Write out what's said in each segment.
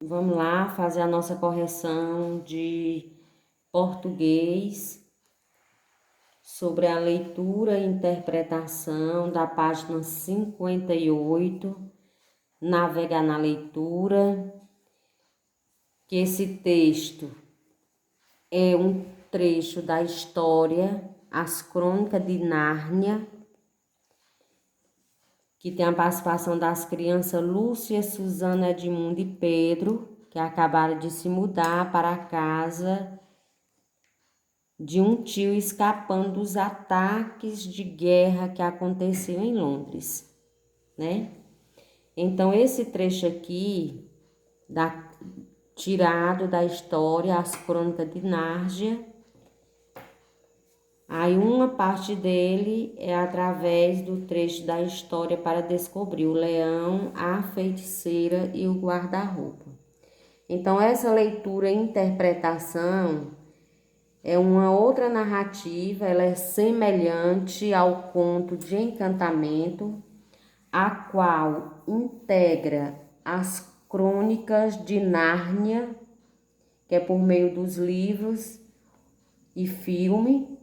Vamos lá fazer a nossa correção de português sobre a leitura e interpretação da página 58. Navegar na leitura, que esse texto é um trecho da história As Crônicas de Nárnia, que tem a participação das crianças Lúcia, Suzana, Edmundo e Pedro, que acabaram de se mudar para a casa de um tio escapando dos ataques de guerra que aconteciam em Londres, né? Então, esse trecho aqui, tirado da história As Crônicas de Nárnia, aí uma parte dele é através do trecho da história para descobrir o leão, a feiticeira e o guarda-roupa. Então, essa leitura e interpretação é uma outra narrativa, ela é semelhante ao conto de encantamento, a qual integra as crônicas de Nárnia, que é por meio dos livros e filme.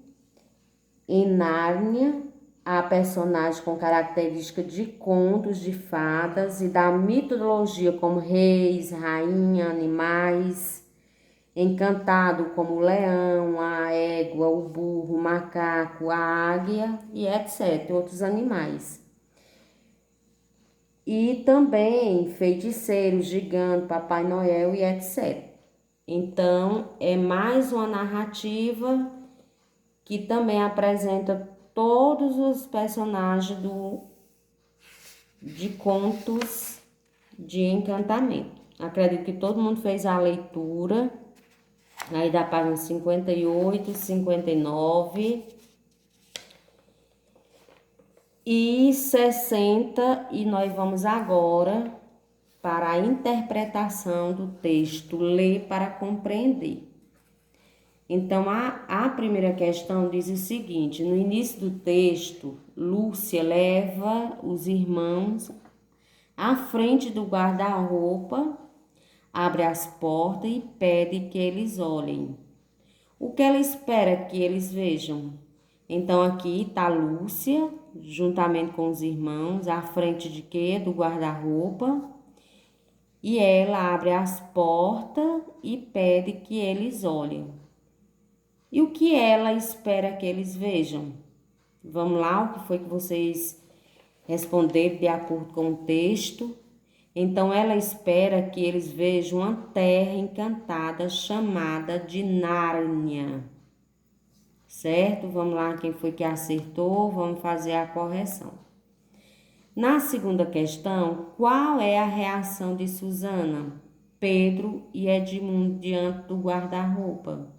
Em Nárnia, há personagens com características de contos de fadas e da mitologia como reis, rainha, animais. Encantado como o leão, a égua, o burro, o macaco, a águia e etc. Outros animais. E também feiticeiros, gigante, Papai Noel e etc. Então, é mais uma narrativa que também apresenta todos os personagens de contos de encantamento. Acredito que todo mundo fez a leitura. Aí da página 58, 59 e 60, e nós vamos agora para a interpretação do texto, ler para compreender. Então, a primeira questão diz o seguinte: no início do texto, Lúcia leva os irmãos à frente do guarda-roupa, abre as portas e pede que eles olhem. O que ela espera que eles vejam? Então aqui está Lúcia, juntamente com os irmãos, à frente de quê? Do guarda-roupa. E ela abre as portas e pede que eles olhem. E o que ela espera que eles vejam? Vamos lá, o que foi que vocês responderam de acordo com o texto? Então, ela espera que eles vejam uma terra encantada chamada de Nárnia. Certo? Vamos lá, quem foi que acertou? Vamos fazer a correção. Na segunda questão, qual é a reação de Suzana, Pedro e Edmundo diante do guarda-roupa?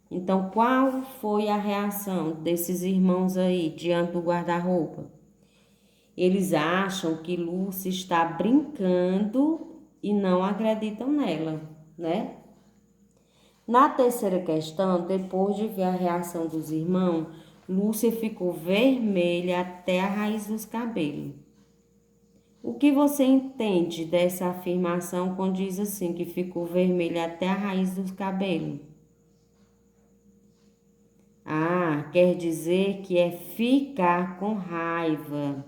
Então, qual foi a reação desses irmãos aí diante do guarda-roupa? Eles acham que Lúcia está brincando e não acreditam nela, né? Na terceira questão, depois de ver a reação dos irmãos, Lúcia ficou vermelha até a raiz dos cabelos. O que você entende dessa afirmação quando diz assim, que ficou vermelha até a raiz dos cabelos? Ah, quer dizer que é ficar com raiva,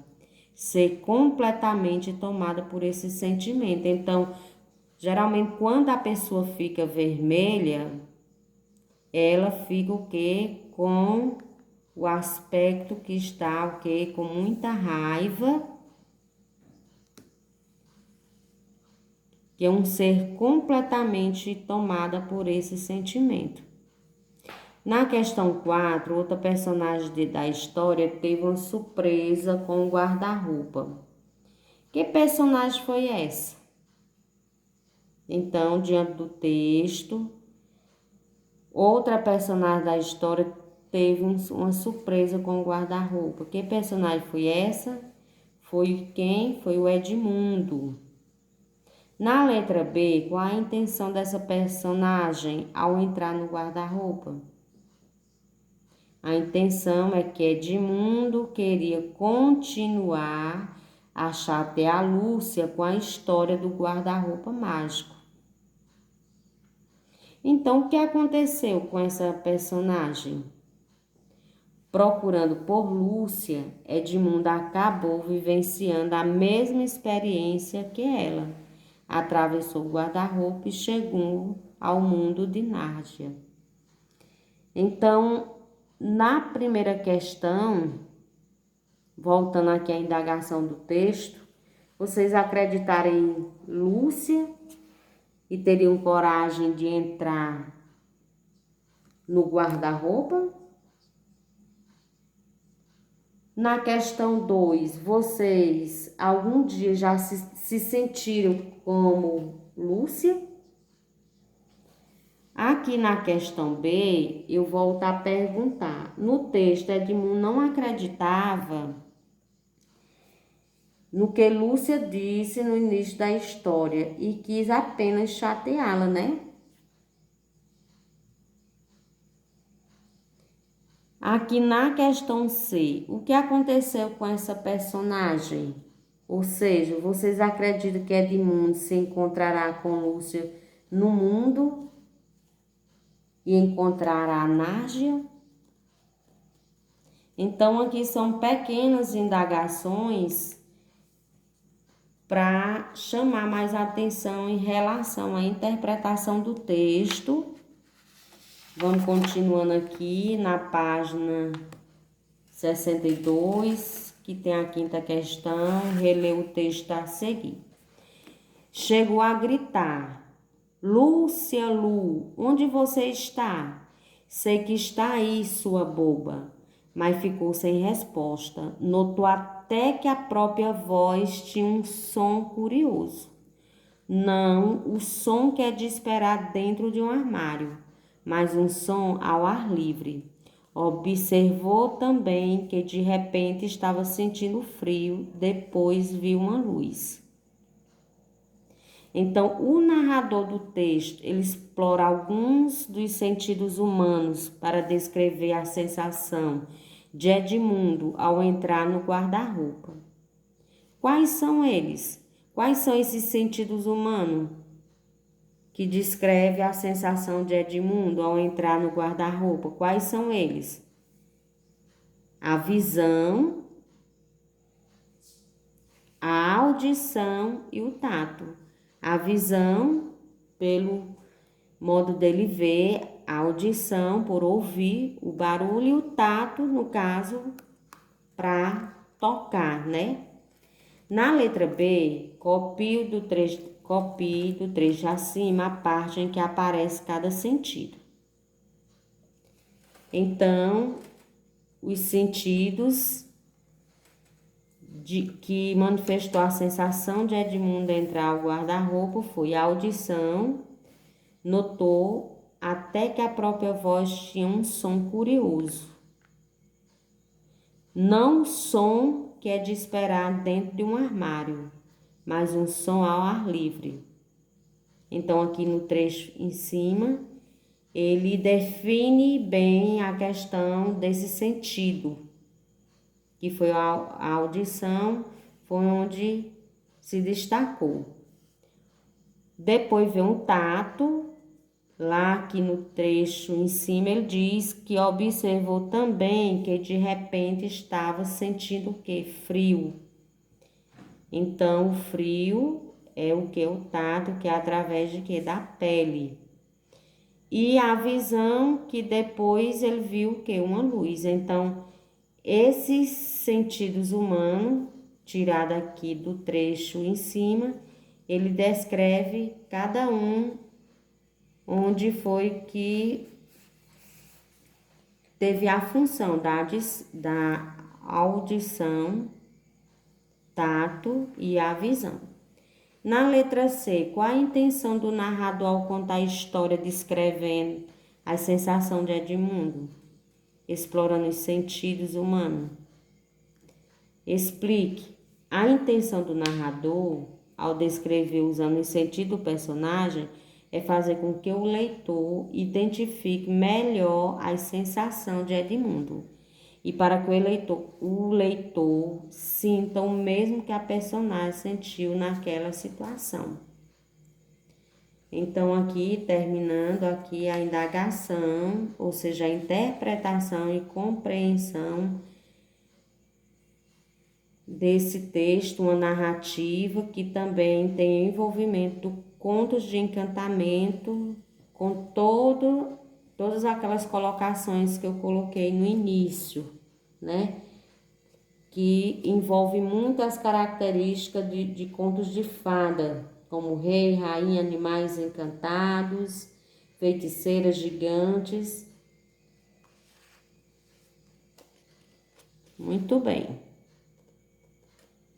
ser completamente tomada por esse sentimento. Então, geralmente, quando a pessoa fica vermelha, ela fica o quê? Com o aspecto que está o quê? Com muita raiva, que é um ser completamente tomada por esse sentimento. Na questão 4, outra personagem da história teve uma surpresa com o guarda-roupa. Que personagem foi essa? Então, diante do texto, outra personagem da história teve uma surpresa com o guarda-roupa. Que personagem foi essa? Foi quem? Foi o Edmundo. Na letra B, qual a intenção dessa personagem ao entrar no guarda-roupa? A intenção é que Edmundo queria continuar a chatear a Lúcia com a história do guarda-roupa mágico. Então, o que aconteceu com essa personagem? Procurando por Lúcia, Edmundo acabou vivenciando a mesma experiência que ela. Atravessou o guarda-roupa e chegou ao mundo de Nárnia. Então, na primeira questão, voltando aqui à indagação do texto, vocês acreditaram em Lúcia e teriam coragem de entrar no guarda-roupa? Na questão 2, vocês algum dia já se sentiram como Lúcia? Aqui na questão B, eu volto a perguntar. No texto, Edmundo não acreditava no que Lúcia disse no início da história e quis apenas chateá-la, né? Aqui na questão C, o que aconteceu com essa personagem? Ou seja, vocês acreditam que Edmundo se encontrará com Lúcia no mundo e encontrará Nárnia? Então, aqui são pequenas indagações para chamar mais atenção em relação à interpretação do texto. Vamos continuando aqui na página 62, que tem a quinta questão, reler o texto a seguir. Chegou a gritar: Lúcia, Lu, onde você está? Sei que está aí, sua boba. Mas ficou sem resposta. Notou até que a própria voz tinha um som curioso. Não o som que é de esperar dentro de um armário, mas um som ao ar livre. Observou também que de repente estava sentindo frio, depois viu uma luz. Então, o narrador do texto, ele explora alguns dos sentidos humanos para descrever a sensação de Edmundo ao entrar no guarda-roupa. Quais são eles? Quais são esses sentidos humanos que descreve a sensação de Edmundo ao entrar no guarda-roupa? Quais são eles? A visão, a audição e o tato. A visão, pelo modo dele ver, a audição, por ouvir o barulho, e o tato, no caso, para tocar, né? Na letra B, copie do trecho acima a parte em que aparece cada sentido. Então, os sentidos que manifestou a sensação de Edmundo entrar ao guarda-roupa foi a audição, notou até que a própria voz tinha um som curioso. Não um som que é de esperar dentro de um armário, mas um som ao ar livre. Então, aqui no trecho em cima, ele define bem a questão desse sentido, que foi a audição, foi onde se destacou. Depois vem o tato, lá aqui no trecho em cima ele diz que observou também que de repente estava sentindo o quê? Frio. Então, o frio é o que? O tato, que é através de quê? Da pele. E a visão, que depois ele viu o quê? Uma luz. Então, esses sentidos humanos, tirado aqui do trecho em cima, ele descreve cada um onde foi que teve a função da audição, tato e a visão. Na letra C, qual a intenção do narrador ao contar a história descrevendo a sensação de Edmundo, explorando os sentidos humanos? Explique. A intenção do narrador, ao descrever usando o sentido do personagem, é fazer com que o leitor identifique melhor a sensação de Edmundo. e para que o leitor sinta o mesmo que a personagem sentiu naquela situação. Então, aqui, terminando aqui a indagação, ou seja, a interpretação e compreensão desse texto, uma narrativa que também tem envolvimento do contos de encantamento, com todas aquelas colocações que eu coloquei no início, né? Que envolve muitas características de contos de fada, como rei, rainha, animais encantados, feiticeiras gigantes. Muito bem.